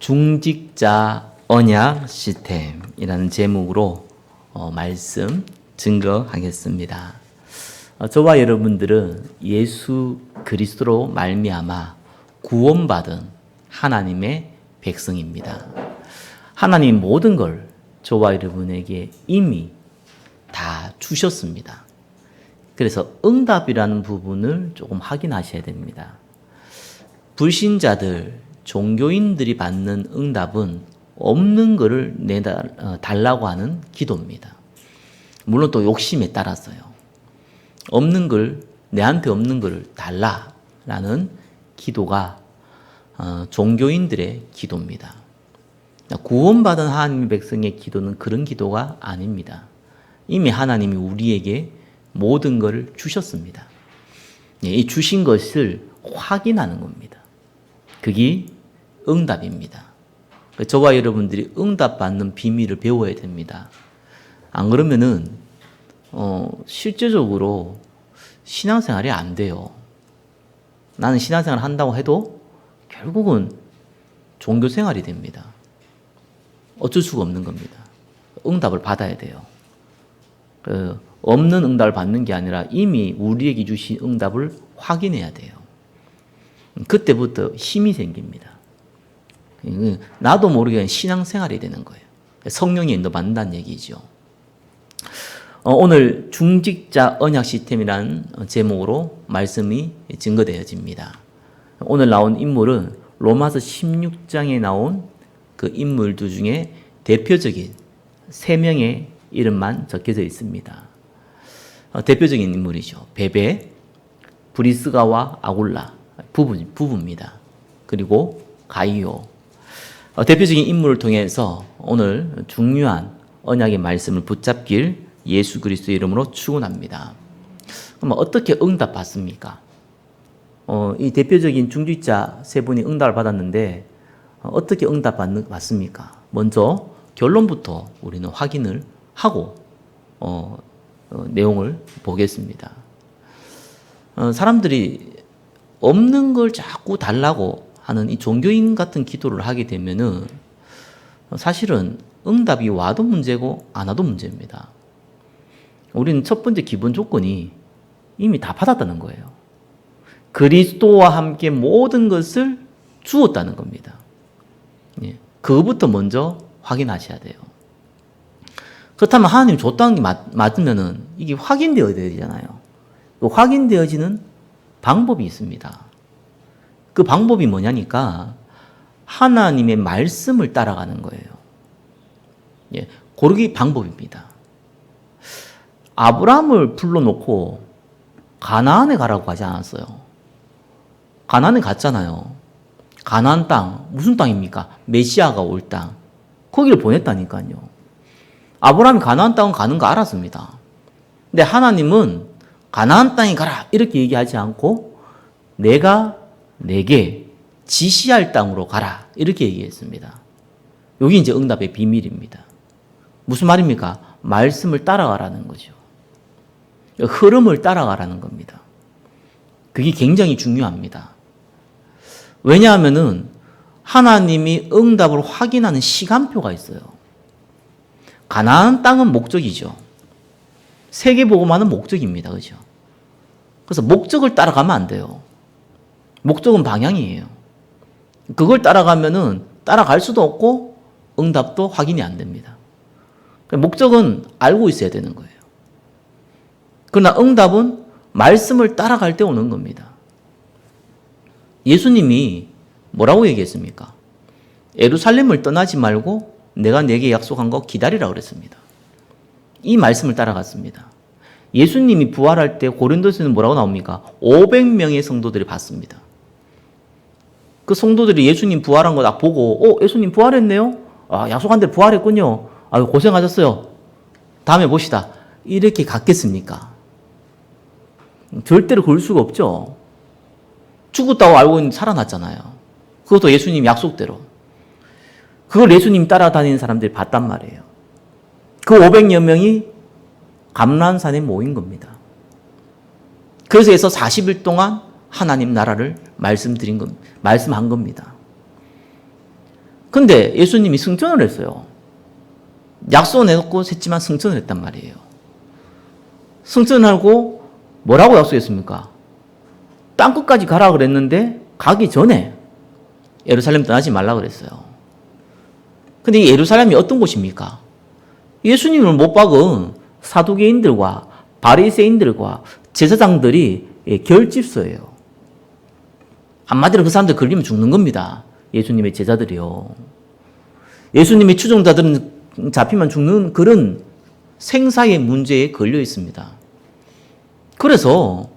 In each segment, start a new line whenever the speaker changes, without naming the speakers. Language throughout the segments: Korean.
중직자 언약 시스템이라는 제목으로 말씀 증거하겠습니다. 저와 여러분들은 예수 그리스도로 말미암아 구원받은 하나님의 백성입니다. 하나님 모든 걸 저와 여러분에게 이미 다 주셨습니다. 그래서 응답이라는 부분을 조금 확인하셔야 됩니다. 불신자들, 종교인들이 받는 응답은 없는 것을 달라고 하는 기도입니다. 물론 또 욕심에 따라서요. 없는 걸, 내한테 없는 걸 달라라는 기도가 종교인들의 기도입니다. 구원받은 하나님의 백성의 기도는 그런 기도가 아닙니다. 이미 하나님이 우리에게 모든 것을 주셨습니다. 이 주신 것을 확인하는 겁니다. 그게 응답입니다. 저와 여러분들이 응답받는 비밀을 배워야 됩니다. 안 그러면은 실제적으로 신앙생활이 안 돼요. 나는 신앙생활을 한다고 해도 결국은 종교생활이 됩니다. 어쩔 수가 없는 겁니다. 응답을 받아야 돼요. 없는 응답을 받는 게 아니라 이미 우리에게 주신 응답을 확인해야 돼요. 그때부터 힘이 생깁니다. 나도 모르게 신앙생활이 되는 거예요. 성령의 인도 받는다는 얘기죠. 오늘 중직자 언약 시스템이라는 제목으로 말씀이 증거되어집니다. 오늘 나온 인물은 로마서 16장에 나온 그 인물들 중에 대표적인 3명의 이름만 적혀져 있습니다. 대표적인 인물이죠. 베베, 브리스가와 아굴라 부부입니다. 그리고 가이오. 대표적인 인물을 통해서 오늘 중요한 언약의 말씀을 붙잡길 예수 그리스도의 이름으로 축원합니다. 그럼 어떻게 응답받습니까? 이 대표적인 중직자 3분이 응답을 받았는데 어떻게 응답받습니까? 먼저 결론부터 우리는 확인을 하고 내용을 보겠습니다. 사람들이 없는 걸 자꾸 달라고 하는 이 종교인 같은 기도를 하게 되면은 사실은 응답이 와도 문제고 안 와도 문제입니다. 우리는 첫 번째 기본 조건이 이미 다 받았다는 거예요. 그리스도와 함께 모든 것을 주었다는 겁니다. 그것부터 먼저 확인하셔야 돼요. 그렇다면 하나님 줬다는 게 맞으면은 이게 확인되어야 되잖아요. 확인되어지는 방법이 있습니다. 그 방법이 뭐냐니까 하나님의 말씀을 따라가는 거예요. 그게 방법입니다. 아브라함을 불러놓고 가나안에 가라고 하지 않았어요. 가나안에 갔잖아요. 가나안 땅, 무슨 땅입니까? 메시아가 올 땅. 거기를 보냈다니까요. 아브라함이 가나안 땅은 가는 거 알았습니다. 근데 하나님은 가나안 땅에 가라 이렇게 얘기하지 않고 내가 내게 지시할 땅으로 가라 이렇게 얘기했습니다. 여기 이제 응답의 비밀입니다. 무슨 말입니까? 말씀을 따라가라는 거죠. 흐름을 따라가라는 겁니다. 그게 굉장히 중요합니다. 왜냐하면은 하나님이 응답을 확인하는 시간표가 있어요. 가나안 땅은 목적이죠. 세계복음화는 목적입니다. 그죠? 그래서 목적을 따라가면 안 돼요. 목적은 방향이에요. 그걸 따라가면은 따라갈 수도 없고 응답도 확인이 안 됩니다. 목적은 알고 있어야 되는 거예요. 그러나 응답은 말씀을 따라갈 때 오는 겁니다. 예수님이 뭐라고 얘기했습니까? 예루살렘을 떠나지 말고 내가 내게 약속한 거 기다리라 그랬습니다. 이 말씀을 따라갔습니다. 예수님이 부활할 때 고린도서에는 뭐라고 나옵니까? 500명의 성도들이 봤습니다. 그 성도들이 예수님 부활한 거 딱 보고 예수님 부활했네요? 약속한 대로 부활했군요. 고생하셨어요. 다음에 봅시다. 이렇게 갔겠습니까? 절대로 그럴 수가 없죠. 죽었다고 알고 있는데 살아났잖아요. 그것도 예수님 약속대로. 그걸 예수님 따라다니는 사람들이 봤단 말이에요. 그 500여 명이 감람산에 모인 겁니다. 그래서 40일 동안 하나님 나라를 말씀한 겁니다. 근데 예수님이 승천을 했어요. 약속은 해놓고 했지만 승천을 했단 말이에요. 승천하고 뭐라고 약속했습니까? 땅끝까지 가라 그랬는데 가기 전에 예루살렘 떠나지 말라 그랬어요. 근데 이 예루살렘이 어떤 곳입니까? 예수님을 못 박은 사두개인들과 바리새인들과 제사장들이 결집소예요. 한마디로 그 사람들 걸리면 죽는 겁니다. 예수님의 제자들이요. 예수님의 추종자들은 잡히면 죽는 그런 생사의 문제에 걸려 있습니다. 그래서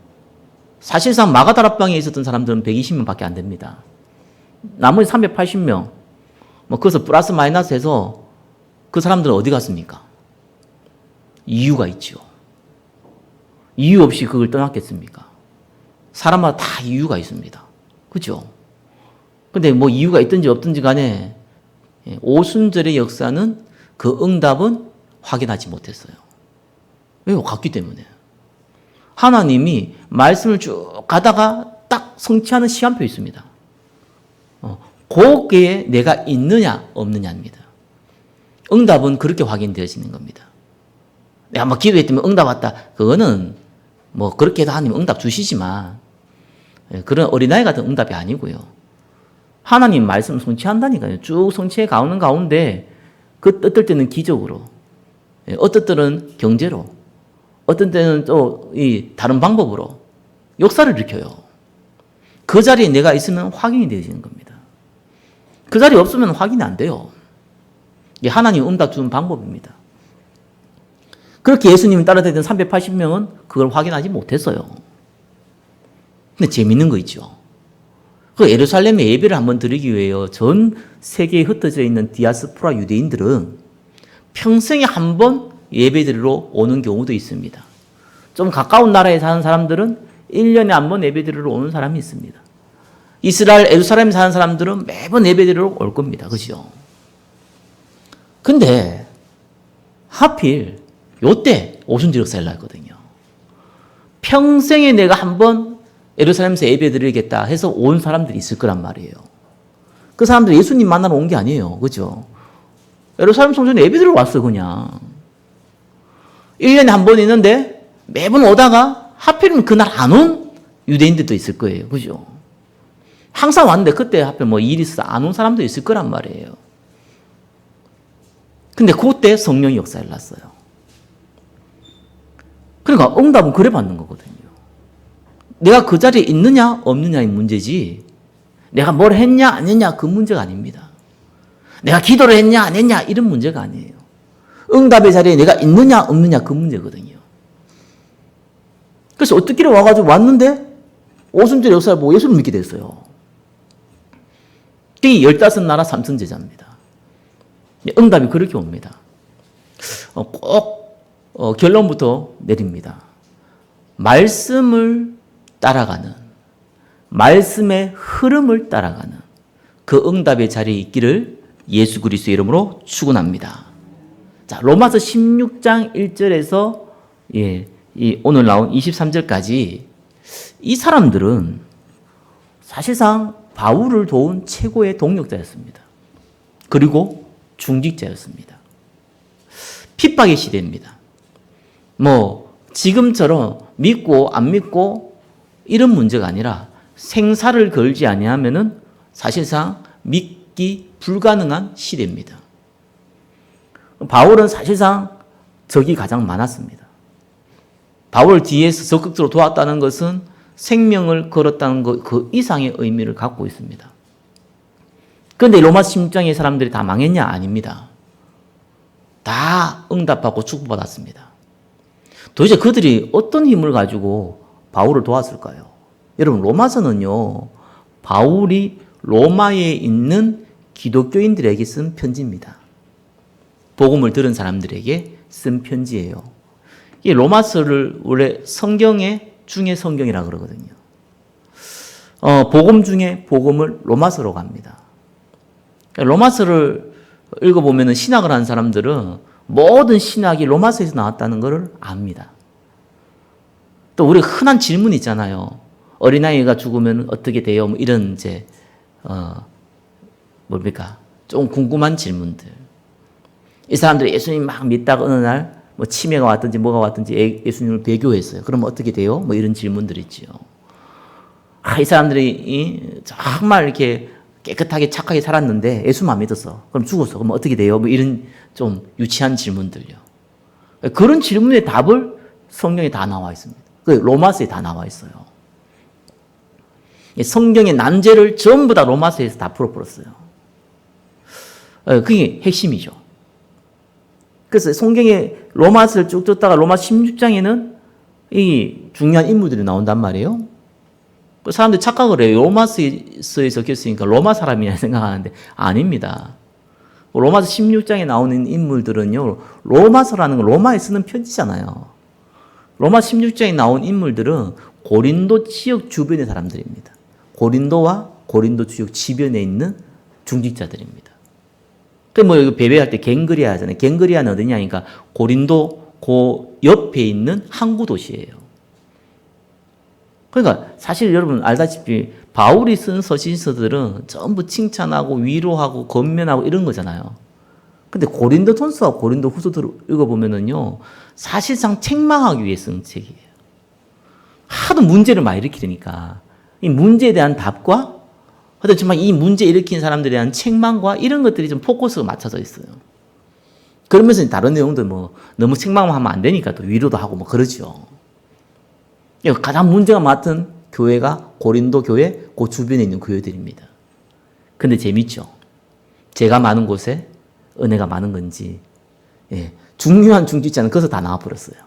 사실상 마가다락방에 있었던 사람들은 120명밖에 안 됩니다. 나머지 380명, 거기서 플러스 마이너스 해서 그 사람들은 어디 갔습니까? 이유가 있죠. 이유 없이 그걸 떠났겠습니까? 사람마다 다 이유가 있습니다. 그죠? 근데 뭐 이유가 있든지 없든지 간에 오순절의 역사는 그 응답은 확인하지 못했어요. 왜요? 갔기 때문에. 하나님이 말씀을 쭉 가다가 딱 성취하는 시간표 있습니다. 거기에 내가 있느냐 없느냐입니다. 응답은 그렇게 확인되어지는 겁니다. 내가 막 기도했더니 응답 왔다. 그거는 뭐 그렇게 해도 하나님 응답 주시지만 그런 어린아이 같은 응답이 아니고요. 하나님 말씀 성취한다니까요. 쭉 성취해 가는 가운데 그 어떨 때는 기적으로, 어떨 때는 경제로, 어떤 때는 또 이 다른 방법으로 역사를 일으켜요. 그 자리에 내가 있으면 확인이 되어지는 겁니다. 그 자리에 없으면 확인이 안 돼요. 이게 하나님 응답 주는 방법입니다. 그렇게 예수님이 따라다니던 380명은 그걸 확인하지 못했어요. 근데 재밌는 거 있죠. 그 예루살렘에 예배를 한번 드리기 위해요. 전 세계에 흩어져 있는 디아스포라 유대인들은 평생에 한 번 예배 드리러 오는 경우도 있습니다. 좀 가까운 나라에 사는 사람들은 1년에 한 번 예배 드리러 오는 사람이 있습니다. 이스라엘 예루살렘에 사는 사람들은 매번 예배 드리러 올 겁니다. 그죠? 근데 하필 요때 오순절 역사를 났거든요. 평생에 내가 한 번 예루살렘에서 예배 드리겠다 해서 온 사람들이 있을 거란 말이에요. 그 사람들이 예수님 만나러 온 게 아니에요. 그죠? 예루살렘 성전에 예배 드리러 왔어, 그냥. 1년에 한 번 있는데 매번 오다가 하필이면 그날 안 온 유대인들도 있을 거예요. 그죠? 항상 왔는데 그때 하필 뭐 일이 있어서 안 온 사람도 있을 거란 말이에요. 근데 그때 성령이 역사를 났어요. 그러니까 응답은 그래 받는 거거든요. 내가 그 자리에 있느냐 없느냐의 문제지 내가 뭘 했냐 안 했냐 그 문제가 아닙니다. 내가 기도를 했냐 안 했냐 이런 문제가 아니에요. 응답의 자리에 내가 있느냐 없느냐 그 문제거든요. 그래서 어떻게 와가지고 왔는데 오순절 역사를 보고 예수를 믿게 됐어요. 이 15나라 삼성제자입니다. 응답이 그렇게 옵니다. 꼭 결론부터 내립니다. 말씀을 따라가는, 말씀의 흐름을 따라가는 그 응답의 자리에 있기를 예수 그리스도의 이름으로 축원합니다. 자, 로마서 16장 1절에서 오늘 나온 23절까지 이 사람들은 사실상 바울을 도운 최고의 동력자였습니다. 그리고 중직자였습니다. 핍박의 시대입니다. 뭐 지금처럼 믿고 안 믿고 이런 문제가 아니라 생사를 걸지 아니하면은 사실상 믿기 불가능한 시대입니다. 바울은 사실상 적이 가장 많았습니다. 바울 뒤에서 적극적으로 도왔다는 것은 생명을 걸었다는 것 그 이상의 의미를 갖고 있습니다. 그런데 로마 16장의 사람들이 다 망했냐? 아닙니다. 다 응답받고 축복받았습니다. 도대체 그들이 어떤 힘을 가지고 바울을 도왔을까요? 여러분, 로마서는요, 바울이 로마에 있는 기독교인들에게 쓴 편지입니다. 복음을 들은 사람들에게 쓴 편지예요. 이 로마서를 원래 성경의 중의 성경이라 그러거든요. 복음 중에 복음을 로마서로 갑니다. 로마서를 읽어보면 신학을 하는 사람들은 모든 신학이 로마서에서 나왔다는 것을 압니다. 또 우리 흔한 질문 있잖아요. 어린아이가 죽으면 어떻게 돼요? 뭐 이런 뭡니까? 좀 궁금한 질문들. 이 사람들이 예수님 막 믿다가 어느 날 뭐 치매가 왔든지 뭐가 왔든지 예수님을 배교했어요. 그러면 어떻게 돼요? 뭐 이런 질문들이 있지요. 이 사람들이 정말 이렇게 깨끗하게 착하게 살았는데 예수만 믿었어. 그럼 죽었어. 그럼 어떻게 돼요? 뭐 이런 좀 유치한 질문들요. 그런 질문의 답을 성경에 다 나와 있습니다. 그 로마서에 다 나와 있어요. 성경의 난제를 전부 다 로마서에서 다 풀어버렸어요. 그게 핵심이죠. 그래서 성경의 로마서를 쭉 듣다가 로마 16장에는 이 중요한 인물들이 나온단 말이에요. 사람들이 착각을 해요. 로마서에 적혔으니까 로마 사람이라 생각하는데 아닙니다. 로마서 16장에 나오는 인물들은요. 로마서라는 건 로마에 쓰는 편지잖아요. 로마 16장에 나온 인물들은 고린도 지역 주변의 사람들입니다. 고린도와 고린도 지역 주변에 있는 중직자들입니다. 뭐 여기 배배할 때 갱그리아 하잖아요. 갱그리아는 어디냐니까 고린도 그 옆에 있는 항구 도시예요. 그러니까 사실 여러분 알다시피 바울이 쓴 서신서들은 전부 칭찬하고 위로하고 건면하고 이런 거잖아요. 근데 고린도전서와 고린도후서들을 읽어보면은요, 사실상 책망하기 위해 쓴 책이에요. 하도 문제를 많이 일으키니까 이 문제에 대한 답과 하여튼 정말 이 문제 일으킨 사람들에 대한 책망과 이런 것들이 좀 포커스가 맞춰져 있어요. 그러면서 다른 내용도 뭐 너무 책망만 하면 안 되니까 또 위로도 하고 뭐 그러죠. 가장 문제가 많던 교회가 고린도 교회 그 주변에 있는 교회들입니다. 근데 재밌죠. 죄가 많은 곳에 은혜가 많은 건지 중요한 중직자는 거기서 다 나와버렸어요.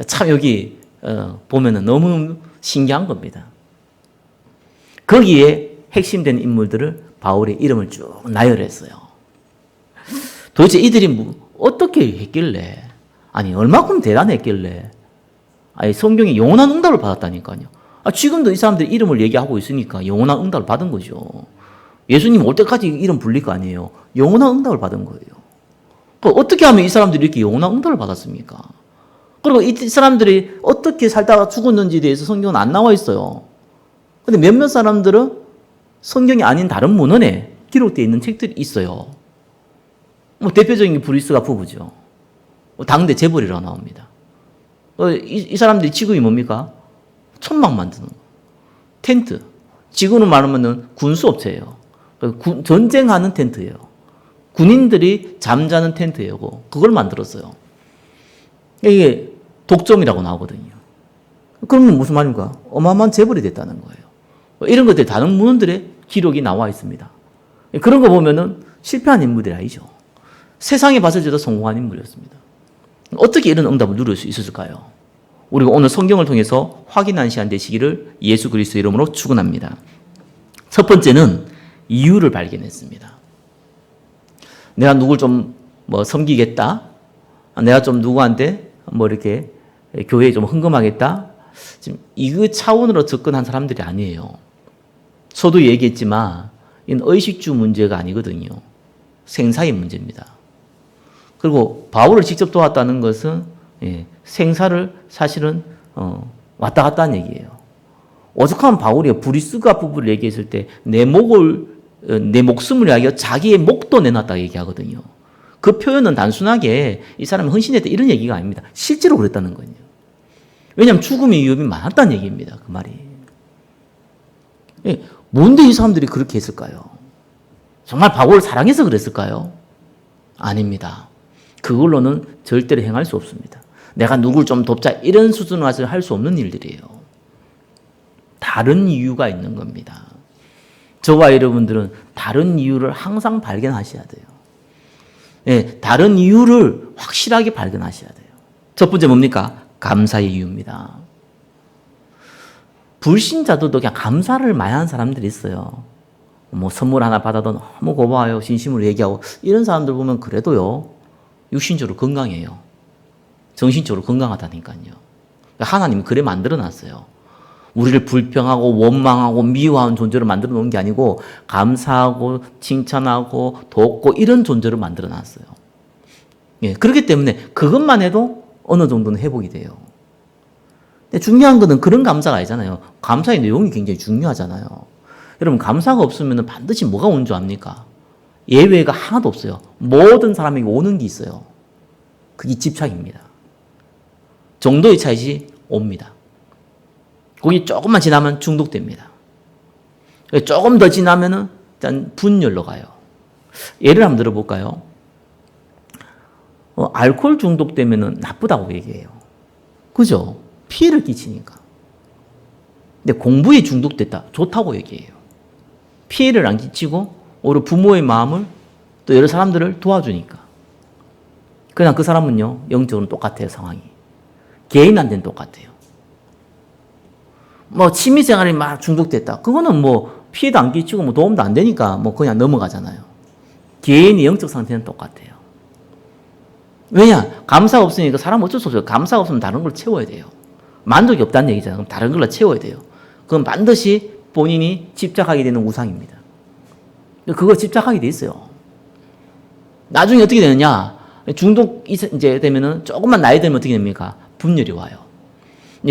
참 여기 보면은 너무 신기한 겁니다. 거기에 핵심된 인물들을 바울의 이름을 쭉 나열했어요. 도대체 이들이 어떻게 했길래, 아니 얼마큼 대단했길래, 아니 성경에 영원한 응답을 받았다니까요. 지금도 이 사람들이 이름을 얘기하고 있으니까 영원한 응답을 받은 거죠. 예수님 올 때까지 이름 불릴 거 아니에요. 영원한 응답을 받은 거예요. 어떻게 하면 이 사람들이 이렇게 영원한 응답을 받았습니까? 그리고 이 사람들이 어떻게 살다가 죽었는지에 대해서 성경은 안 나와 있어요. 근데 몇몇 사람들은 성경이 아닌 다른 문헌에 기록되어 있는 책들이 있어요. 뭐 대표적인 게 브리스가 부부죠. 당대 재벌이라고 나옵니다. 이 사람들이 직업이 뭡니까? 천막 만드는 거. 텐트. 지구는 말하면 군수업체예요. 전쟁하는 텐트예요. 군인들이 잠자는 텐트예요. 그걸 만들었어요. 이게 독점이라고 나오거든요. 그러면 무슨 말입니까? 어마어마한 재벌이 됐다는 거예요. 이런 것들이 다른 문헌들의 기록이 나와 있습니다. 그런 거 보면은 실패한 인물들이 아니죠. 세상에 봤을 때도 성공한 인물이었습니다. 어떻게 이런 응답을 누릴 수 있었을까요? 우리가 오늘 성경을 통해서 확인한 시간 되시기를 예수 그리스도의 이름으로 축원합니다. 첫 번째는 이유를 발견했습니다. 내가 누굴 좀 섬기겠다. 내가 좀 누구한테 이렇게 교회에 좀 헌금하겠다. 지금 이 차원으로 접근한 사람들이 아니에요. 저도 얘기했지만 이건 의식주 문제가 아니거든요. 생사의 문제입니다. 그리고 바울을 직접 도왔다는 것은 생사를 사실은 왔다 갔다 한 얘기예요. 오죽하면 바울이 브리스가 부부를 얘기했을 때 내 목숨을 위하여 자기의 목도 내놨다 얘기하거든요. 그 표현은 단순하게 이 사람이 헌신했다 이런 얘기가 아닙니다. 실제로 그랬다는 거예요. 왜냐하면 죽음의 위험이 많았다는 얘기입니다. 그 말이. 뭔데 이 사람들이 그렇게 했을까요? 정말 바울을 사랑해서 그랬을까요? 아닙니다. 그걸로는 절대로 행할 수 없습니다. 내가 누굴 좀 돕자 이런 수준으로 와서 할 수 없는 일들이에요. 다른 이유가 있는 겁니다. 저와 여러분들은 다른 이유를 항상 발견하셔야 돼요. 다른 이유를 확실하게 발견하셔야 돼요. 첫 번째 뭡니까? 감사의 이유입니다. 불신자들도 그냥 감사를 많이 하는 사람들이 있어요. 선물 하나 받아도 너무 고마워요. 진심으로 얘기하고 이런 사람들 보면 그래도요. 육신적으로 건강해요. 정신적으로 건강하다니까요. 하나님이 그래 만들어놨어요. 우리를 불평하고 원망하고 미워하는 존재로 만들어 놓은 게 아니고 감사하고 칭찬하고 돕고 이런 존재로 만들어 놨어요. 그렇기 때문에 그것만 해도 어느 정도는 회복이 돼요. 근데 중요한 거는 그런 감사가 아니잖아요. 감사의 내용이 굉장히 중요하잖아요. 여러분 감사가 없으면 반드시 뭐가 온 줄 압니까? 예외가 하나도 없어요. 모든 사람에게 오는 게 있어요. 그게 집착입니다. 정도의 차이지 옵니다. 거기 조금만 지나면 중독됩니다. 조금 더 지나면은 일단 분열로 가요. 예를 한번 들어볼까요? 알코올 중독되면은 나쁘다고 얘기해요. 그죠? 피해를 끼치니까. 근데 공부에 중독됐다. 좋다고 얘기해요. 피해를 안 끼치고 오히려 부모의 마음을 또 여러 사람들을 도와주니까. 그냥 그 사람은요, 영적으로는 똑같아요, 상황이. 개인한테는 똑같아요. 뭐, 취미생활에 막 중독됐다. 그거는 뭐, 피해도 안 끼치고 뭐 도움도 안 되니까 뭐 그냥 넘어가잖아요. 개인의 영적 상태는 똑같아요. 왜냐? 감사가 없으니까 사람 어쩔 수 없어요. 감사가 없으면 다른 걸 채워야 돼요. 만족이 없다는 얘기잖아요. 그럼 다른 걸로 채워야 돼요. 그건 반드시 본인이 집착하게 되는 우상입니다. 그걸 집착하게 돼 있어요. 나중에 어떻게 되느냐? 중독 이제 되면은 조금만 나이 들면 어떻게 됩니까? 분열이 와요.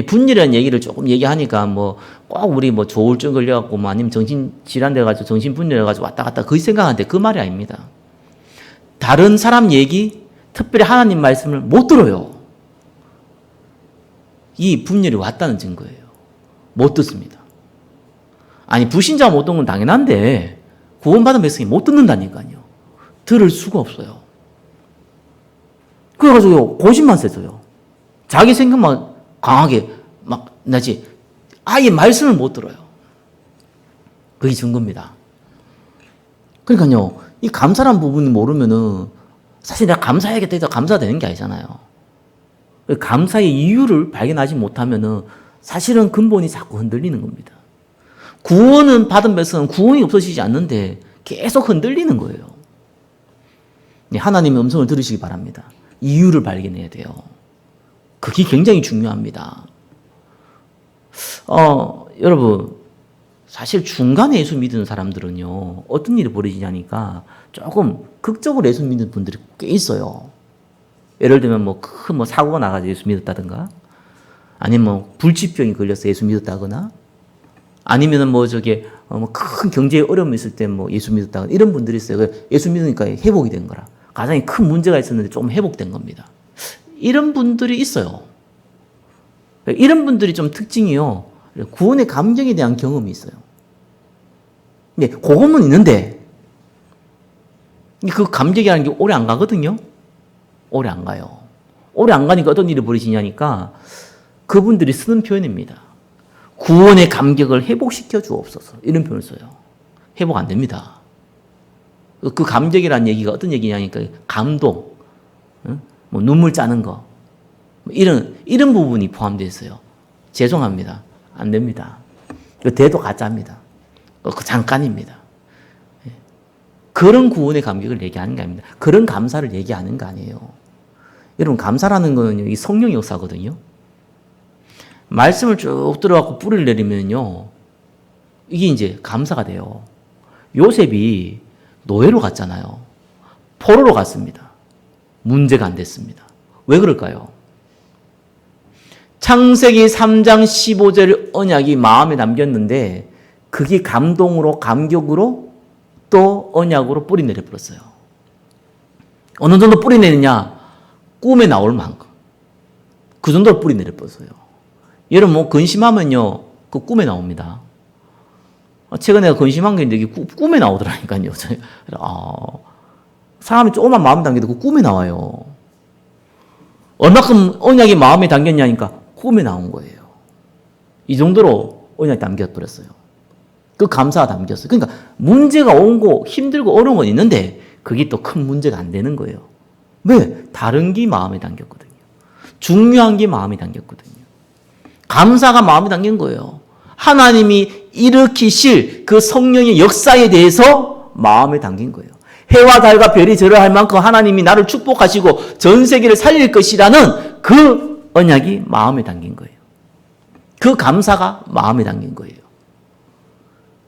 분열이라는 얘기를 조금 얘기하니까 뭐 꼭 우리 뭐 조울증 걸려갖고 뭐 아니면 정신 질환 돼가지고 정신 분열해가지고 왔다 갔다 그 생각하는데 그 말이 아닙니다. 다른 사람 얘기, 특별히 하나님 말씀을 못 들어요. 이 분열이 왔다는 증거예요. 못 듣습니다. 아니 불신자가 못 듣는 건 당연한데 구원받은 백성이 못 듣는다니까요. 들을 수가 없어요. 그래가지고 고집만 세서요. 자기 생각만 강하게 막 나지 아예 말씀을 못 들어요. 그게 증거입니다. 그러니까요, 이 감사란 부분을 모르면은 사실 내가 감사해야겠다 해서 감사되는 게 아니잖아요. 감사의 이유를 발견하지 못하면은 사실은 근본이 자꾸 흔들리는 겁니다. 구원은 받은 백성은 구원이 없어지지 않는데 계속 흔들리는 거예요. 하나님의 음성을 들으시기 바랍니다. 이유를 발견해야 돼요. 그게 굉장히 중요합니다. 여러분, 사실 중간에 예수 믿는 사람들은요, 어떤 일이 벌어지냐니까 조금 극적으로 예수 믿는 분들이 꽤 있어요. 예를 들면 큰 사고가 나가지고 예수 믿었다든가, 아니면 불치병이 걸려서 예수 믿었다거나, 아니면은 큰 경제에 어려움이 있을 때 예수 믿었다거나, 이런 분들이 있어요. 예수 믿으니까 회복이 된 거라. 가장이 큰 문제가 있었는데 조금 회복된 겁니다. 이런 분들이 있어요. 이런 분들이 좀 특징이요. 구원의 감격에 대한 경험이 있어요. 근데 그것은 있는데 그 감격이라는 게 오래 안 가거든요. 오래 안 가요. 오래 안 가니까 어떤 일이 벌어지냐니까 그분들이 쓰는 표현입니다. 구원의 감격을 회복시켜 주옵소서. 이런 표현을 써요. 회복 안 됩니다. 그 감격이라는 얘기가 어떤 얘기냐니까 감동, 눈물 짜는 거, 이런 부분이 포함되어 있어요. 죄송합니다. 안 됩니다. 그 대도 가짜입니다. 그 잠깐입니다. 그런 구원의 감격을 얘기하는 게 아닙니다. 그런 감사를 얘기하는 거 아니에요. 여러분, 감사라는 거는 이 성령의 역사거든요. 말씀을 쭉 들어갖고 뿌리를 내리면요, 이게 이제 감사가 돼요. 요셉이 노예로 갔잖아요. 포로로 갔습니다. 문제가 안 됐습니다. 왜 그럴까요? 창세기 3장 15절 언약이 마음에 남겼는데 그게 감동으로 감격으로 또 언약으로 뿌리 내려버렸어요. 어느 정도 뿌리 내느냐? 꿈에 나올 만큼. 그 정도로 뿌리 내려버렸어요. 여러분 근심하면요, 그 꿈에 나옵니다. 최근에 내가 근심한 게 있는데 이게 꿈에 나오더라니까요. 사람이 조금만 마음 담겨도 그 꿈에 나와요. 얼마큼 언약이 마음에 담겼냐니까 꿈에 나온 거예요. 이 정도로 언약이 담겨버렸어요. 그 감사가 담겼어요. 그러니까 문제가 오고 힘들고 어려운 건 있는데 그게 또 큰 문제가 안 되는 거예요. 왜? 다른 게 마음에 담겼거든요. 중요한 게 마음에 담겼거든요. 감사가 마음에 담긴 거예요. 하나님이 일으키실 그 성령의 역사에 대해서 마음에 담긴 거예요. 해와 달과 별이 절을 할 만큼 하나님이 나를 축복하시고 전 세계를 살릴 것이라는 그 언약이 마음에 담긴 거예요. 그 감사가 마음에 담긴 거예요.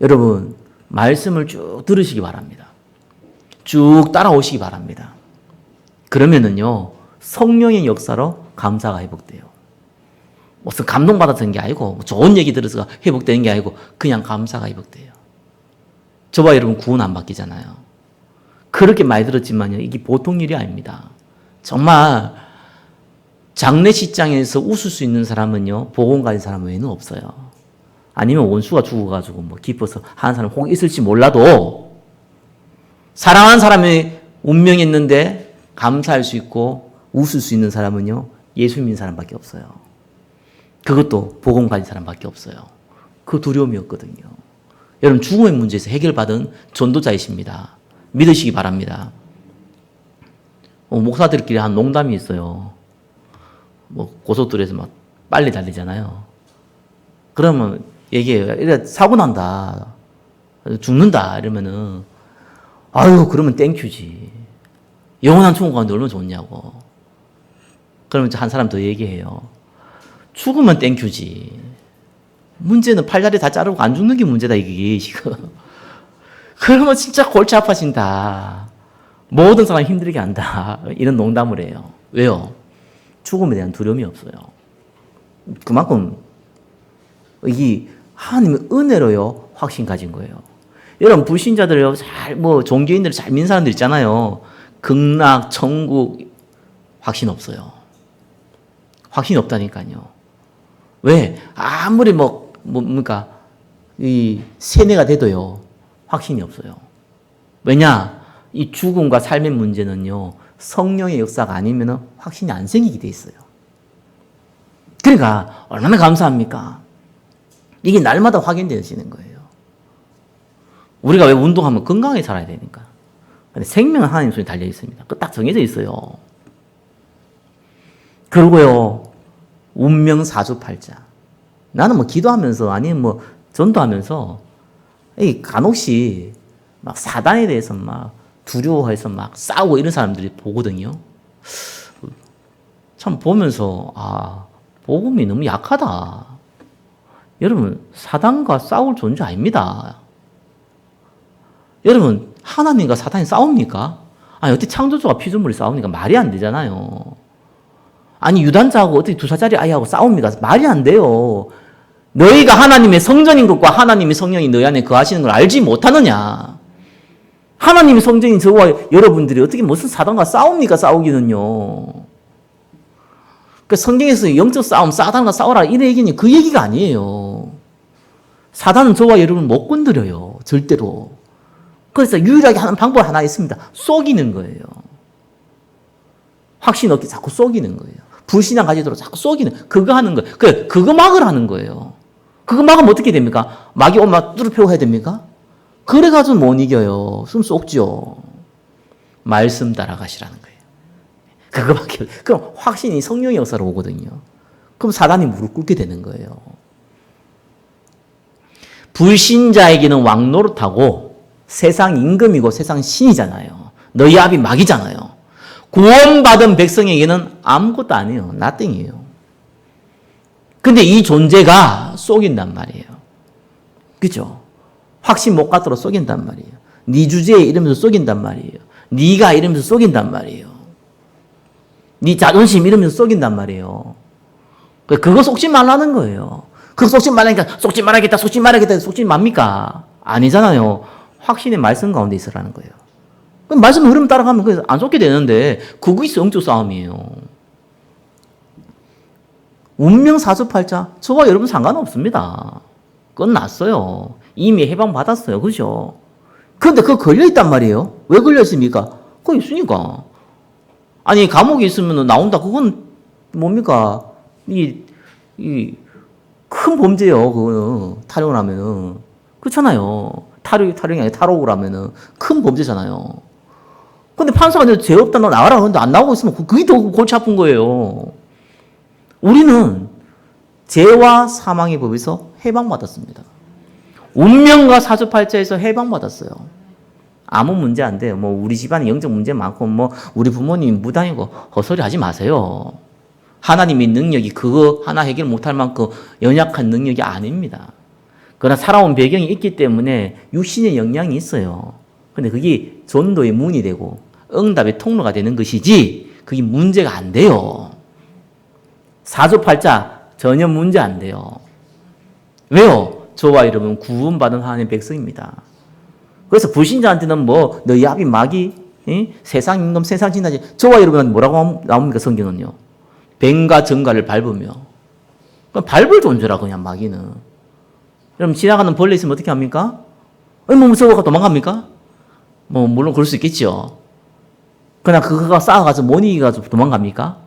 여러분, 말씀을 쭉 들으시기 바랍니다. 쭉 따라오시기 바랍니다. 그러면은요, 성령의 역사로 감사가 회복돼요. 무슨 감동받아서 게 아니고, 좋은 얘기 들어서 회복되는 게 아니고, 그냥 감사가 회복돼요. 저와 여러분 구원 안 바뀌잖아요. 그렇게 많이 들었지만요. 이게 보통 일이 아닙니다. 정말 장례식장에서 웃을 수 있는 사람은요. 복음 가진 사람 외에는 없어요. 아니면 원수가 죽어가지고 뭐 기뻐서 하는 사람 혹 있을지 몰라도 사랑하는 사람이 운명이 있는데 감사할 수 있고 웃을 수 있는 사람은요. 예수 믿는 사람밖에 없어요. 그것도 복음 가진 사람밖에 없어요. 그 두려움이었거든요. 여러분 죽음의 문제에서 해결받은 전도자이십니다. 믿으시기 바랍니다. 목사들끼리 한 농담이 있어요. 뭐 고속도로에서 막 빨리 달리잖아요. 그러면 얘기해요. 이래 사고 난다. 죽는다. 이러면은 아유 그러면 땡큐지. 영원한 천국 가는데 얼마나 좋냐고. 그러면 한 사람 더 얘기해요. 죽으면 땡큐지. 문제는 팔다리 다 자르고 안 죽는 게 문제다 이게 지금. 그러면 진짜 골치 아파진다. 모든 사람 힘들게 한다. 이런 농담을 해요. 왜요? 죽음에 대한 두려움이 없어요. 그만큼 이게 하나님의 은혜로요 확신 가진 거예요. 여러분 불신자들요 잘 뭐 종교인들 잘 믿는 사람들 있잖아요. 극락, 천국 확신 없어요. 확신이 없다니까요. 왜? 아무리 뭡니까 이 세뇌가 돼도요 확신이 없어요. 왜냐? 이 죽음과 삶의 문제는요 성령의 역사가 아니면 확신이 안 생기게 돼 있어요. 그러니까 얼마나 감사합니까? 이게 날마다 확인되어지는 거예요. 우리가 왜 운동하면 건강하게 살아야 되니까. 근데 생명은 하나님 손에 달려 있습니다. 그 딱 정해져 있어요. 그리고요 운명 사주팔자. 나는 뭐 기도하면서 아니면 뭐 전도하면서 이 간혹씩 막 사단에 대해서 막 두려워해서 막 싸우고 이런 사람들이 보거든요. 참 보면서 아 복음이 너무 약하다. 여러분 사단과 싸울 존재 아닙니다. 여러분 하나님과 사탄이 싸웁니까? 아니 어떻게 창조주와 피조물이 싸우니까 말이 안 되잖아요. 아니 유단자하고 어떻게 두 살짜리 아이하고 싸웁니까? 말이 안 돼요. 너희가 하나님의 성전인 것과 하나님의 성령이 너희 안에 거하시는 걸 알지 못하느냐. 하나님의 성전인 저와 여러분들이 어떻게 무슨 사단과 싸웁니까? 싸우기는요. 그 성경에서 영적 싸움, 사단과 싸워라 이런 얘기는 그 얘기가 아니에요. 사단은 저와 여러분을 못 건드려요. 절대로. 그래서 유일하게 하는 방법 하나 있습니다. 속이는 거예요. 확신 없게 자꾸 속이는 거예요. 불신앙 가지도록 자꾸 속이는 그거 하는 거예요. 그거 막으라는 거예요. 그거 막으면 어떻게 됩니까? 막이 오면 뚜루펴고 해야 됩니까? 그래가지고 못 이겨요. 숨 쏙죠. 말씀 따라가시라는 거예요. 그거밖에. 그럼 확신이 성령의 역사로 오거든요. 그럼 사단이 무릎 꿇게 되는 거예요. 불신자에게는 왕노릇하고 세상 임금이고 세상 신이잖아요. 너희 아비 막이잖아요. 구원받은 백성에게는 아무것도 아니에요. nothing이에요. 근데 이 존재가 속인단 말이에요. 그죠? 확신 못 갖도록 속인단 말이에요. 네 주제에 이러면서 속인단 말이에요. 네가 이러면서 속인단 말이에요. 네 자존심 이러면서 속인단 말이에요. 그거 속지 말라는 거예요. 그거 속지 말라니까 속지 말아야겠다, 속지 말아야겠다, 속지 맙니까? 아니잖아요. 확신의 말씀 가운데 있으라는 거예요. 그럼 말씀 흐름 따라가면 안 속게 되는데 그것이 영적 싸움이에요. 운명 사주팔자 저와 여러분 상관없습니다. 끝났어요. 이미 해방받았어요. 그죠? 그런데 그거 걸려있단 말이에요. 왜 걸려있습니까? 그거 있으니까. 아니 감옥에 있으면 나온다. 그건 뭡니까? 큰 범죄요. 그거는 탈영을 하면은. 그렇잖아요. 탈영이 아니라 탈옥을 하면은 큰 범죄잖아요. 근데 판사가 죄 없다 너 나와라 그러는데 안 나오고 있으면 그게 더 골치 아픈 거예요. 우리는 죄와 사망의 법에서 해방받았습니다. 운명과 사주팔자에서 해방받았어요. 아무 문제 안 돼요. 뭐 우리 집안에 영적 문제 많고 뭐 우리 부모님 무당이고 헛소리 하지 마세요. 하나님의 능력이 그거 하나 해결 못할 만큼 연약한 능력이 아닙니다. 그러나 살아온 배경이 있기 때문에 육신의 영향이 있어요. 근데 그게 전도의 문이 되고 응답의 통로가 되는 것이지 그게 문제가 안 돼요. 사주팔자 전혀 문제 안 돼요. 왜요? 저와 여러분 구원받은 하나님의 백성입니다. 그래서 불신자한테는 뭐 너희 아비 마귀 세상 임금, 세상 지나지. 저와 여러분은 뭐라고 나옵니까? 성경은요. 뱀과 정갈을 밟으며. 밟을 존재라, 그냥 마귀는. 여러분, 지나가는 벌레 있으면 어떻게 합니까? 뭐 무서워가 도망갑니까? 뭐, 물론 그럴 수 있겠죠. 그냥 그거가 싸워가서 못 이기가지고 도망갑니까?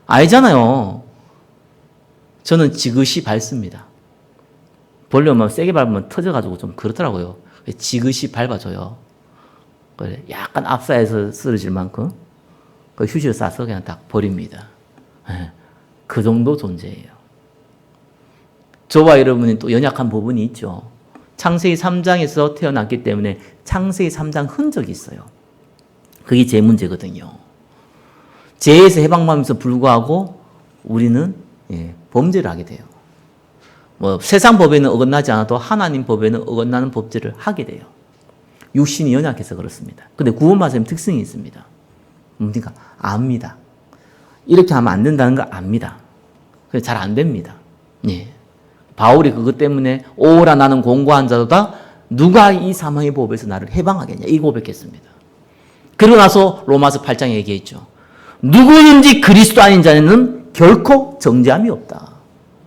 아니잖아요. 저는 지그시 밟습니다. 벌레 오면 세게 밟으면 터져가지고 좀 그렇더라고요. 지그시 밟아줘요. 그래, 약간 압사해서 쓰러질 만큼 그 휴지를 싸서 그냥 딱 버립니다. 그 정도 존재예요. 저와 여러분이 또 연약한 부분이 있죠. 창세기 3장에서 태어났기 때문에 창세기 3장 흔적이 있어요. 그게 제 문제거든요. 죄에서 해방받으면서 불구하고 우리는 범죄를 하게 돼요. 뭐 세상 법에는 어긋나지 않아도 하나님 법에는 어긋나는 법죄를 하게 돼요. 육신이 연약해서 그렇습니다. 근데 구원받으면 특성이 있습니다. 뭡니까? 압니다. 이렇게 하면 안 된다는 걸 압니다. 그래서 잘 안 됩니다. 예. 바울이 그것 때문에 오라 나는 공고한 자도다. 누가 이 사망의 법에서 나를 해방하겠냐. 이 고백했습니다. 그러고 나서 로마서 8장에 얘기했죠. 누구든지 그리스도 아닌 자는 결코 정죄함이 없다.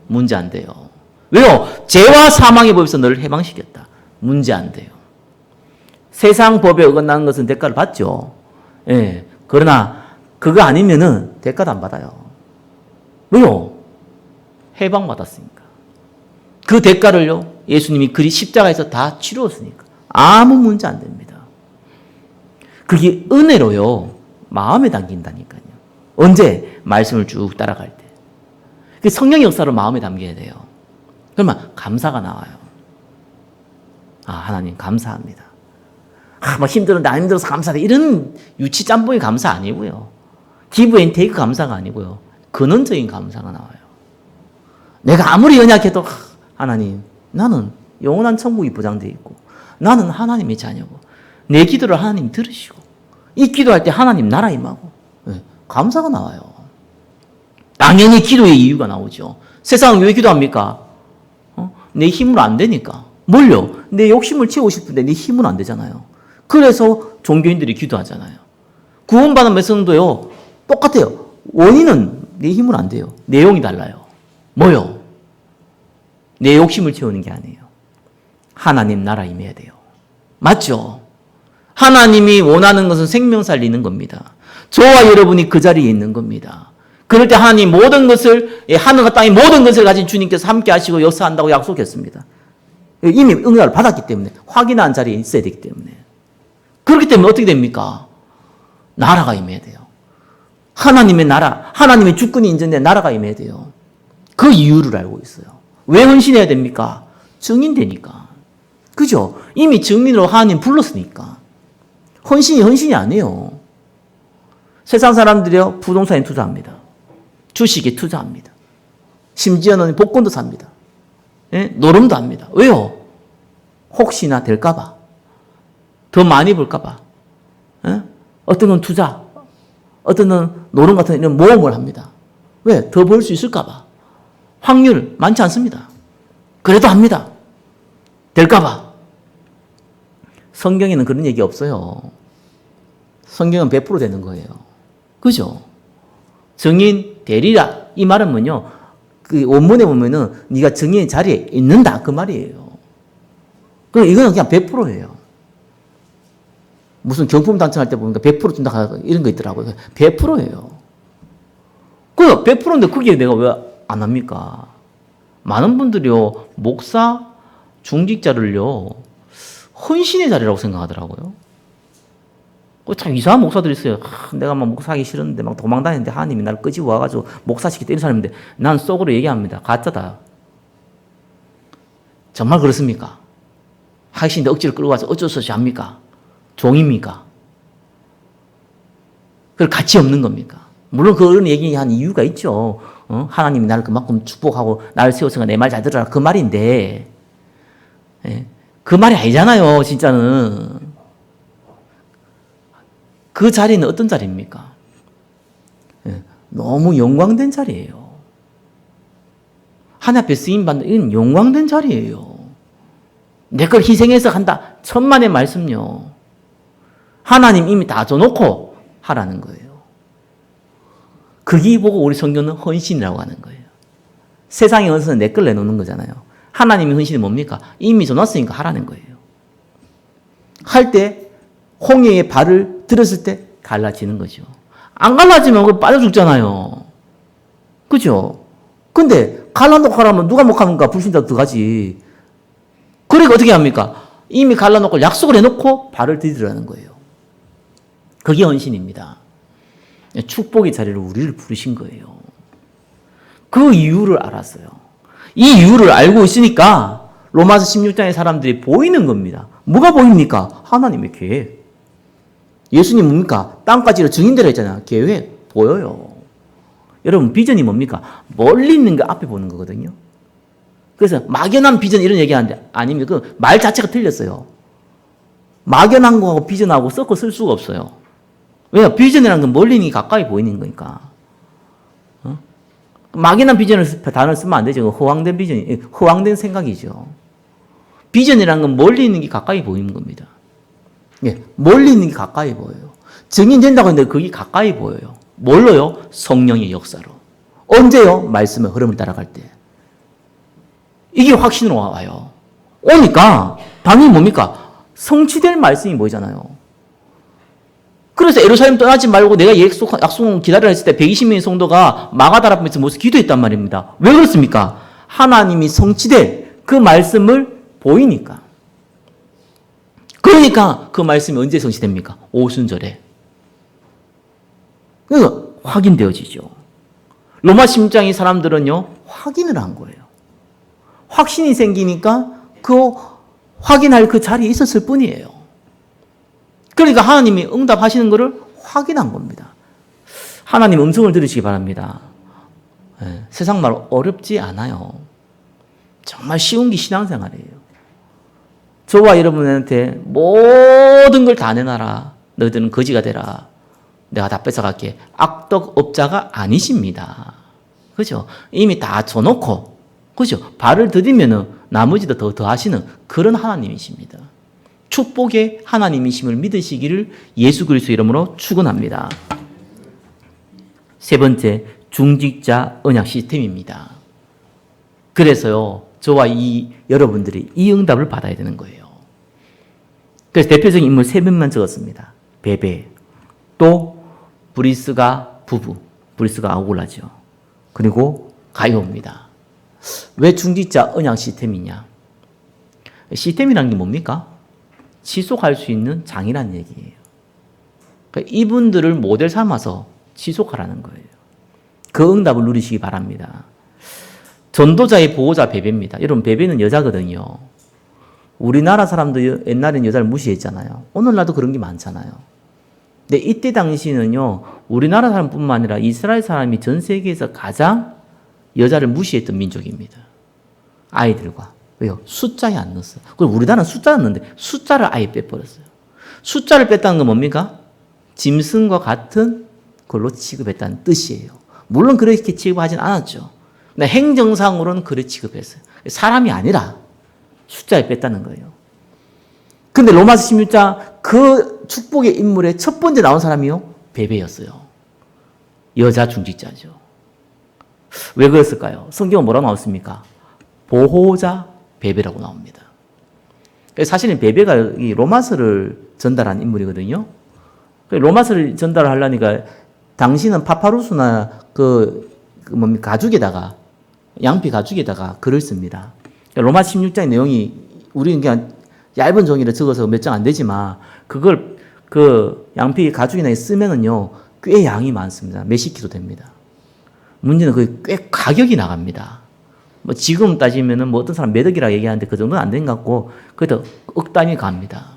문제 안 돼요. 왜요? 죄와 사망의 법에서 너를 해방시켰다. 문제 안 돼요. 세상 법에 어긋나는 것은 대가를 받죠. 예. 그러나 그거 아니면은 대가도 안 받아요. 왜요? 해방받았으니까. 그 대가를요, 예수님이 십자가에서 다 치루었으니까. 아무 문제 안 됩니다. 그게 은혜로요, 마음에 담긴다니까요. 언제? 말씀을 쭉 따라갈 때. 그 성령의 역사로 마음에 담겨야 돼요. 그러면 감사가 나와요. 아, 하나님 감사합니다. 아, 막 힘들었는데 안 힘들어서 감사해. 이런 유치 짬뽕이 감사 아니고요. 기브 앤 테이크 감사가 아니고요. 근원적인 감사가 나와요. 내가 아무리 연약해도 하나님, 나는 영원한 천국이 보장되어 있고 나는 하나님의 자녀고 내 기도를 하나님 들으시고 이 기도할 때 하나님 나라 임하고 감사가 나와요. 당연히 기도의 이유가 나오죠. 세상은 왜 기도합니까? 내 힘으로 안 되니까. 뭘요? 내 욕심을 채우고 싶은데 내 힘으로 안 되잖아요. 그래서 종교인들이 기도하잖아요. 구원받은 백성도요, 똑같아요. 원인은 내 힘으로 안 돼요. 내용이 달라요. 뭐요? 내 욕심을 채우는 게 아니에요. 하나님 나라 임해야 돼요. 맞죠? 하나님이 원하는 것은 생명 살리는 겁니다. 저와 여러분이 그 자리에 있는 겁니다. 그럴 때 하나님 모든 것을, 하늘과 땅의 모든 것을 가진 주님께서 함께 하시고 역사한다고 약속했습니다. 이미 응답을 받았기 때문에, 확인한 자리에 있어야 되기 때문에. 그렇기 때문에 어떻게 됩니까? 나라가 임해야 돼요. 하나님의 나라, 하나님의 주권이 인정된 나라가 임해야 돼요. 그 이유를 알고 있어요. 왜 헌신해야 됩니까? 증인되니까. 그죠? 이미 증인으로 하나님 불렀으니까. 헌신이 아니에요. 세상 사람들이요, 부동산에 투자합니다. 주식에 투자합니다. 심지어는 복권도 삽니다. 예? 노름도 합니다. 왜요? 혹시나 될까봐. 더 많이 벌까봐. 예? 어떤 건 투자, 어떤 건 노름 같은 이런 모험을 합니다. 왜? 더 벌 수 있을까봐. 확률 많지 않습니다. 그래도 합니다. 될까봐. 성경에는 그런 얘기 없어요. 성경은 100% 되는 거예요. 그죠? 증인 되리라. 이 말은 뭐냐? 그 원문에 보면은 네가 증인의 자리에 있는다. 그 말이에요. 그럼 이거는 그냥 100%예요. 무슨 경품 당첨할 때 보니까 100% 준다. 이런 거 있더라고요. 100%예요. 그 100%인데 그게 내가 왜 안 합니까? 많은 분들이요, 목사, 중직자를요, 헌신의 자리라고 생각하더라고요. 참 이상한 목사들이 있어요. 내가 막 목사하기 싫었는데 막 도망다니는데 하나님이 나를 끄집어 와가지고 목사시키기 때리는 사람인데 난 속으로 얘기합니다. 가짜다. 정말 그렇습니까? 하기 싫은데 억지로 끌고 와서 어쩔 수 없이 합니까? 종입니까? 그걸 가치 없는 겁니까? 물론 그런 얘기한 이유가 있죠. 하나님이 나를 그만큼 축복하고 나를 세워서 내 말 잘 들어라. 그 말인데, 예? 그 말이 아니잖아요, 진짜는. 그 자리는 어떤 자리입니까? 예, 너무 영광된 자리예요. 하나님 앞에 쓰임받는 이건 영광된 자리예요. 내 걸 희생해서 한다. 천만의 말씀요. 하나님 이미 다 줘놓고 하라는 거예요. 그게 보고 우리 성경은 헌신이라고 하는 거예요. 세상의 헌신은 내 걸 내놓는 거잖아요. 하나님의 헌신이 뭡니까? 이미 줘놨으니까 하라는 거예요. 할 때 홍해의 발을 들었을 때 갈라지는 거죠. 안 갈라지면 그거 빠져 죽잖아요. 그죠? 근데 갈라놓고 하라면 누가 못합니까? 불신자 들어가지. 그러니까 어떻게 합니까? 이미 갈라놓고 약속을 해놓고 발을 디디라는 거예요. 그게 헌신입니다. 축복의 자리로 우리를 부르신 거예요. 그 이유를 알았어요. 이 이유를 알고 있으니까 로마서 16장의 사람들이 보이는 겁니다. 뭐가 보입니까? 하나님의 계획. 예수님 뭡니까? 땅까지로 증인되라 했잖아요. 계획 보여요. 여러분 비전이 뭡니까? 멀리 있는 거 앞에 보는 거거든요. 그래서 막연한 비전 이런 얘기하는데 아닙니다. 그 말 자체가 틀렸어요. 막연한 거하고 비전하고 섞어 쓸 수가 없어요. 왜냐? 비전이라는 건 멀리 있는 게 가까이 보이는 거니까. 막연한 비전을 단어를 쓰면 안 되죠. 허황된 비전이, 허황된 생각이죠. 비전이라는 건 멀리 있는 게 가까이 보이는 겁니다. 예, 멀리 있는 게 가까이 보여요. 증인된다고 했는데 그게 가까이 보여요. 뭘로요? 성령의 역사로. 언제요? 말씀의 흐름을 따라갈 때. 이게 확신으로 와요. 오니까 당연히 뭡니까? 성취될 말씀이 보이잖아요. 그래서 예루살렘 떠나지 말고 내가 약속을 기다리라 했을 때 120명의 성도가 마가다라 앞에서 모여서 기도했단 말입니다. 왜 그렇습니까? 하나님이 성취될 그 말씀을 보이니까. 그러니까 그 말씀이 언제 성취됩니까? 오순절에. 그러니까 확인되어지죠. 로마 16장의 사람들은요, 확인을 한 거예요. 확신이 생기니까 그 확인할 그 자리에 있었을 뿐이에요. 그러니까 하나님이 응답하시는 것을 확인한 겁니다. 하나님 음성을 들으시기 바랍니다. 네, 세상 말 어렵지 않아요. 정말 쉬운 게 신앙생활이에요. 저와 여러분한테 모든 걸 다 내놔라. 너희들은 거지가 되라. 내가 다 뺏어갈게. 악덕업자가 아니십니다. 그죠? 이미 다 줘놓고, 그죠? 발을 들이면은 나머지도 더 하시는 그런 하나님이십니다. 축복의 하나님이심을 믿으시기를 예수 그리스도 이름으로 축원합니다. 세 번째, 중직자 언약 시스템입니다. 그래서요, 저와 여러분들이 이 응답을 받아야 되는 거예요. 그래서 대표적인 인물 3명만 적었습니다. 베베, 또 브리스가 부부, 브리스가 아굴라죠. 그리고 가이오입니다. 왜 중직자 언약 시스템이냐? 시스템이라는 게 뭡니까? 지속할 수 있는 장이라는 얘기예요. 그러니까 이분들을 모델 삼아서 지속하라는 거예요. 그 응답을 누리시기 바랍니다. 전도자의 보호자 베베입니다. 여러분 베베는 여자거든요. 우리나라 사람도 옛날에는 여자를 무시했잖아요. 오늘날도 그런 게 많잖아요. 근데 이때 당시는요, 우리나라 사람뿐만 아니라 이스라엘 사람이 전 세계에서 가장 여자를 무시했던 민족입니다. 아이들과. 왜요? 숫자에 안 넣었어요. 그리고 우리나라는 숫자였는데 숫자를 아예 빼버렸어요. 숫자를 뺐다는 건 뭡니까? 짐승과 같은 걸로 취급했다는 뜻이에요. 물론 그렇게 취급하진 않았죠. 근데 행정상으로는 그렇게 취급했어요. 사람이 아니라 숫자에 뺐다는 거예요. 근데 로마서 16장 그 축복의 인물의 첫 번째 나온 사람이요? 베베였어요. 여자 중직자죠. 왜 그랬을까요? 성경은 뭐라고 나왔습니까? 보호자 베베라고 나옵니다. 사실은 베베가 이 로마서를 전달한 인물이거든요. 로마서를 전달하려니까 당시는 파파루스나 가죽에다가 양피 가죽에다가 글을 씁니다. 로마 16장의 내용이 우리는 그냥 얇은 종이로 적어서 몇 장 안 되지만 그걸 그 양피 가죽이나 쓰면은요 꽤 양이 많습니다. 몇십 킬로 됩니다. 문제는 그게 꽤 가격이 나갑니다. 뭐 지금 따지면은 뭐 어떤 사람 몇 억이라 얘기하는데 그 정도는 안 된 것 같고 그래도 억 단위 갑니다.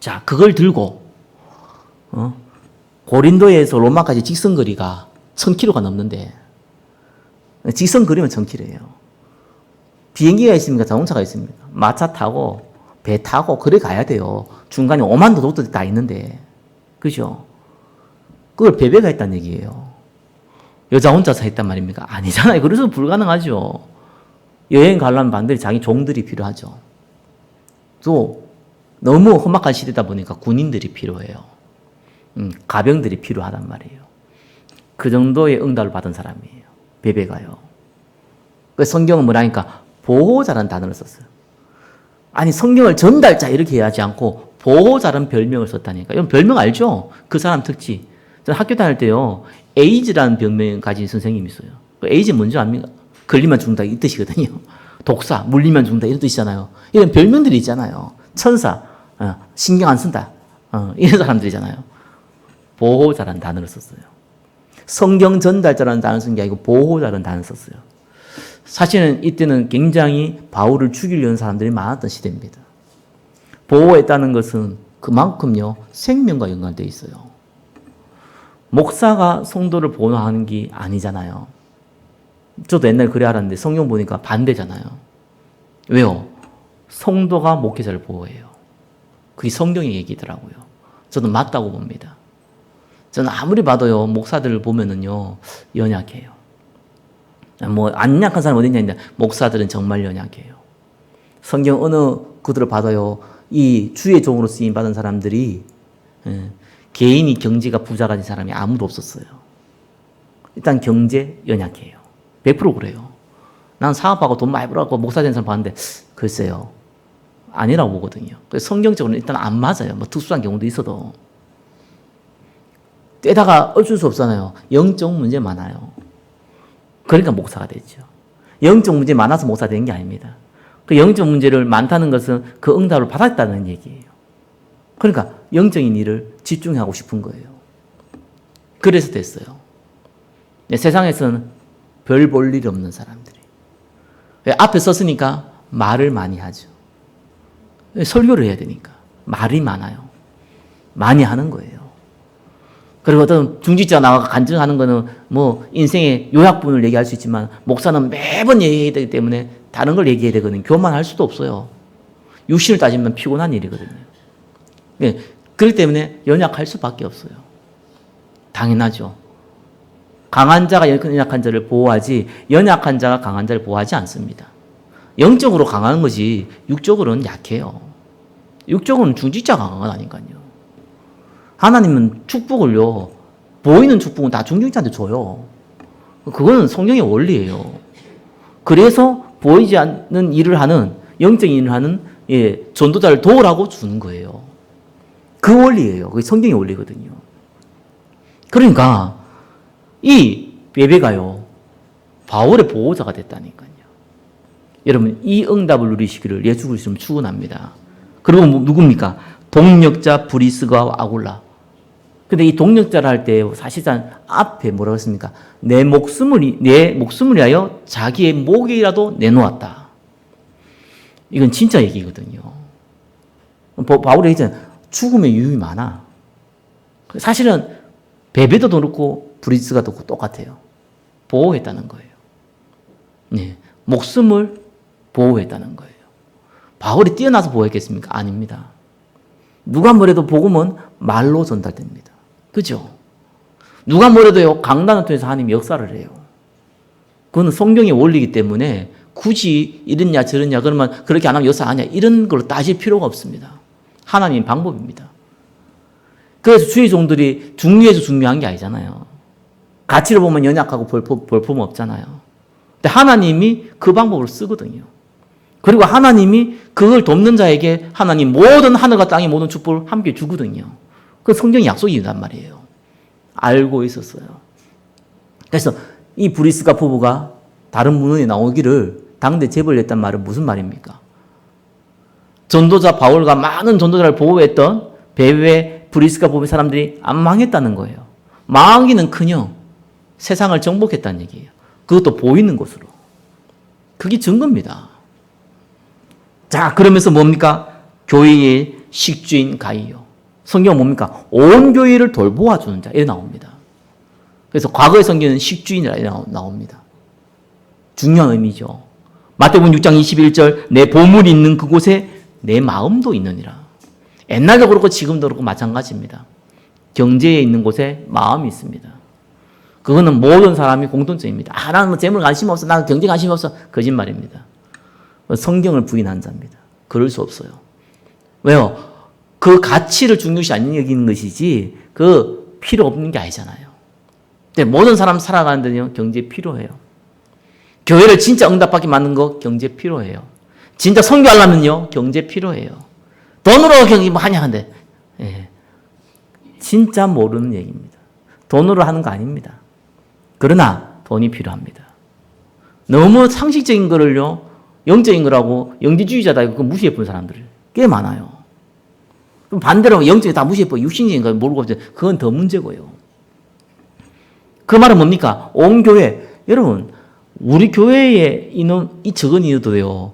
자, 그걸 들고 고린도에서 로마까지 직선 거리가 1000km가 넘는데 직선 거리면 1000km예요. 비행기가 있습니까? 자동차가 있습니까? 마차 타고 배 타고 그래 가야 돼요. 중간에 오만도 독도 다 있는데 그죠? 그걸 베베가 했다는 얘기예요. 여자 혼자서 했단 말입니까? 아니잖아요. 그래서 불가능하죠. 여행 가려면 반드시 자기 종들이 필요하죠. 또 너무 험악한 시대다 보니까 군인들이 필요해요. 가병들이 필요하단 말이에요. 그 정도의 응답을 받은 사람이에요. 베베가요. 그 성경은 뭐라니까 보호자라는 단어를 썼어요. 아니 성경을 전달자 이렇게 하지 않고 보호자라는 별명을 썼다니까. 이건 별명 알죠? 그 사람 특징. 저는 학교 다닐 때요. 에이즈라는 별명 가진 선생님이 있어요. 그 에이즈 뭔지 압니까? 걸리면 죽는다 이 뜻이거든요. 독사, 물리면 죽는다 이런 뜻이잖아요. 이런 별명들이 있잖아요. 천사, 신경 안 쓴다. 이런 사람들이잖아요. 보호자라는 단어를 썼어요. 성경 전달자라는 단어를 쓴 게 아니고 보호자라는 단어를 썼어요. 사실은 이때는 굉장히 바울을 죽이려는 사람들이 많았던 시대입니다. 보호했다는 것은 그만큼요 생명과 연관되어 있어요. 목사가 성도를 보호하는 게 아니잖아요. 저도 옛날에 그래 알았는데 성경 보니까 반대잖아요. 왜요? 성도가 목회자를 보호해요. 그게 성경의 얘기더라고요. 저는 맞다고 봅니다. 저는 아무리 봐도요 목사들을 보면은요 연약해요. 뭐 안 약한 사람 어디 있냐? 목사들은 정말 연약해요. 성경 어느 그들을 봐도요 이 주의 종으로 쓰임 받은 사람들이 개인이 경제가 부자가 된 사람이 아무도 없었어요. 일단 경제 연약해요. 100% 그래요. 난 사업하고 돈 많이 벌어갖고 목사 된 사람 봤는데 글쎄요 아니라고 보거든요. 그래서 성경적으로는 일단 안 맞아요. 뭐 특수한 경우도 있어도. 때다가 어쩔 수 없잖아요. 영적 문제 많아요. 그러니까 목사가 되죠. 영적 문제 많아서 목사 된 게 아닙니다. 그 영적 문제를 많다는 것은 그 응답을 받았다는 얘기예요. 그러니까 영적인 일을 집중하고 싶은 거예요. 그래서 됐어요. 세상에서는 별 볼 일 없는 사람들이. 앞에 섰으니까 말을 많이 하죠. 설교를 해야 되니까. 말이 많아요. 많이 하는 거예요. 그리고 어떤 중직자가 나와서 간증하는 거는 뭐 인생의 요약본을 얘기할 수 있지만 목사는 매번 얘기해야 되기 때문에 다른 걸 얘기해야 되거든요. 교만할 수도 없어요. 육신을 따지면 피곤한 일이거든요. 그렇기 때문에 연약할 수밖에 없어요. 당연하죠. 강한 자가 연약한 자를 보호하지 연약한 자가 강한 자를 보호하지 않습니다. 영적으로 강한 것이 육적으로는 약해요. 육적으로는 중직자가 강한 거니까요. 하나님은 축복을요 보이는 축복은 다 중직자한테 줘요. 그거는 성경의 원리예요. 그래서 보이지 않는 일을 하는 영적인 일을 하는 전도자를 도우라고 주는 거예요. 그 원리예요. 그게 성경의 원리거든요. 그러니까 이 베베가요 바울의 보호자가 됐다니까요. 여러분 이 응답을 누리시기를 예수 그리스도는 축원합니다. 그리고 누굽니까? 동력자 브리스가와 아굴라. 근데 이 동력자를 할 때 사실상 앞에 뭐라고 했습니까? 내 목숨을 위하여 자기의 목이라도 내놓았다. 이건 진짜 얘기거든요. 바울이 얘기했잖아요. 죽음의 유익이 많아. 사실은 베베도 그렇고 브리스가 똑같아요. 보호했다는 거예요. 네, 목숨을 보호했다는 거예요. 바울이 뛰어나서 보호했겠습니까? 아닙니다. 누가 뭐래도 복음은 말로 전달됩니다. 그죠? 누가 뭐래도요, 강단을 통해서 하나님이 역사를 해요. 그건 성경의 원리이기 때문에 굳이 이랬냐 저랬냐 그러면 그렇게 안 하면 역사 아니야 이런 걸 따질 필요가 없습니다. 하나님의 방법입니다. 그래서 주의 종들이 중요해서 중요한 게 아니잖아요. 가치를 보면 연약하고 볼품 없잖아요. 근데 하나님이 그 방법을 쓰거든요. 그리고 하나님이 그걸 돕는 자에게 하나님 모든 하늘과 땅의 모든 축복을 함께 주거든요. 그 성경의 약속이란 말이에요. 알고 있었어요. 그래서 이 브리스가 부부가 다른 문헌에 나오기를 당대 제벌을 했단 말은 무슨 말입니까? 전도자 바울과 많은 전도자를 보호했던 베베 브리스가 부부의 사람들이 안 망했다는 거예요. 망하기는커녕 세상을 정복했다는 얘기예요. 그것도 보이는 곳으로. 그게 증거입니다. 자, 그러면서 뭡니까? 교회의 식주인 가이요. 성경은 뭡니까? 온 교회를 돌보아주는 자. 이렇게 나옵니다. 그래서 과거의 성경은 식주인이라 나옵니다. 중요한 의미죠. 마태복음 6장 21절 내 보물이 있는 그곳에 내 마음도 있느니라. 옛날도 그렇고 지금도 그렇고 마찬가지입니다. 경제에 있는 곳에 마음이 있습니다. 그거는 모든 사람이 공통점입니다. 나는 뭐 재물 관심 없어. 나는 경제 관심 없어. 거짓말입니다. 성경을 부인한 자입니다. 그럴 수 없어요. 왜요? 그 가치를 중요시 안 여기는 것이지 그 필요 없는 게 아니잖아요. 근데 모든 사람 살아가는 데는요, 경제 필요해요. 교회를 진짜 응답받게 만든 거 경제 필요해요. 진짜 선교하려면요, 경제 필요해요. 돈으로 경기 뭐 하냐 한데, 예. 진짜 모르는 얘기입니다. 돈으로 하는 거 아닙니다. 그러나 돈이 필요합니다. 너무 상식적인 거를요, 영적인 거라고 영지주의자다 그거 무시해 본 사람들 꽤 많아요. 반대로 영적인 다 무시해 보고 육신적인 거 모르고 그건 더 문제고요. 그 말은 뭡니까? 온 교회, 여러분, 우리 교회에 있는 이 적은 이유도요,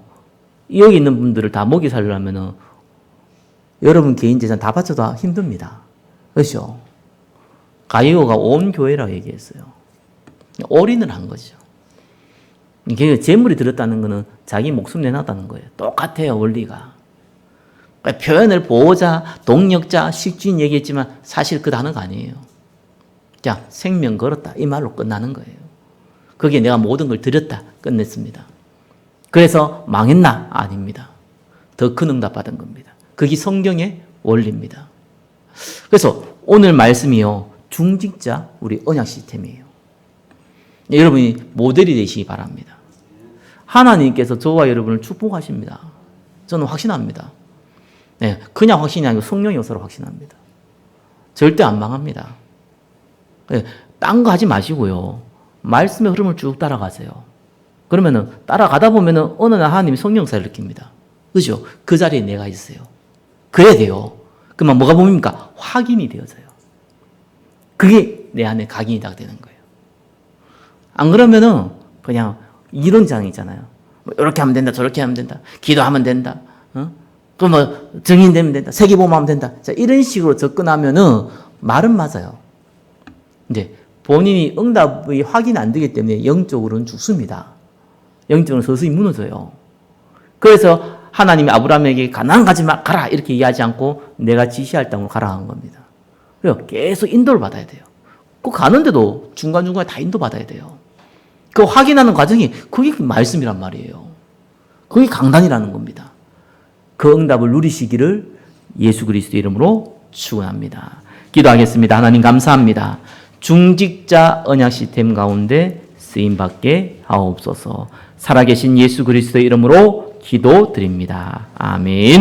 여기 있는 분들을 다 먹이 살려면은 여러분 개인 재산 다 바쳐도 힘듭니다. 그렇죠? 가이오가 온 교회라고 얘기했어요. 올인을 한 거죠. 재물이 들었다는 것은 자기 목숨 내놨다는 거예요. 똑같아요, 원리가. 그러니까 표현을 보호자, 동력자, 식주인 얘기했지만 사실 그 단어가 아니에요. 자, 생명 걸었다. 이 말로 끝나는 거예요. 거기에 내가 모든 걸 드렸다. 끝냈습니다. 그래서 망했나? 아닙니다. 더 큰 응답 받은 겁니다. 그게 성경의 원리입니다. 그래서 오늘 말씀이요, 중직자 우리 언약 시스템이에요. 여러분이 모델이 되시기 바랍니다. 하나님께서 저와 여러분을 축복하십니다. 저는 확신합니다. 네, 그냥 확신이 아니고 성령의 요소로 확신합니다. 절대 안 망합니다. 네, 딴 거 하지 마시고요. 말씀의 흐름을 쭉 따라가세요. 그러면은 따라가다 보면은 어느 날 하나님이 성령사를 느낍니다. 그죠? 그 자리에 내가 있어요. 그래야 돼요. 그러면 뭐가 뭡니까? 확인이 되어져요. 그게 내 안에 각인이 다 되는 거예요. 안 그러면은 그냥 이론장이잖아요. 뭐 이렇게 하면 된다, 저렇게 하면 된다, 기도하면 된다, 또 뭐 증인되면 된다, 세계보험하면 된다. 자, 이런 식으로 접근하면은 말은 맞아요. 이제 본인이 응답이 확인 안 되기 때문에 영적으로는 죽습니다. 영적으로는 서서히 무너져요. 그래서 하나님이 아브라함에게 가나안 가지 마, 가라 이렇게 얘기하지 않고 내가 지시할 땅으로 가라 한 겁니다. 그래서 계속 인도를 받아야 돼요. 그 가는데도 중간중간에 다 인도받아야 돼요. 그 확인하는 과정이 그게 말씀이란 말이에요. 그게 강단이라는 겁니다. 그 응답을 누리시기를 예수 그리스도 이름으로 축원합니다. 기도하겠습니다. 하나님 감사합니다. 중직자 언약 시스템 가운데 쓰임받게 하옵소서. 살아계신 예수 그리스도 이름으로 기도드립니다. 아멘.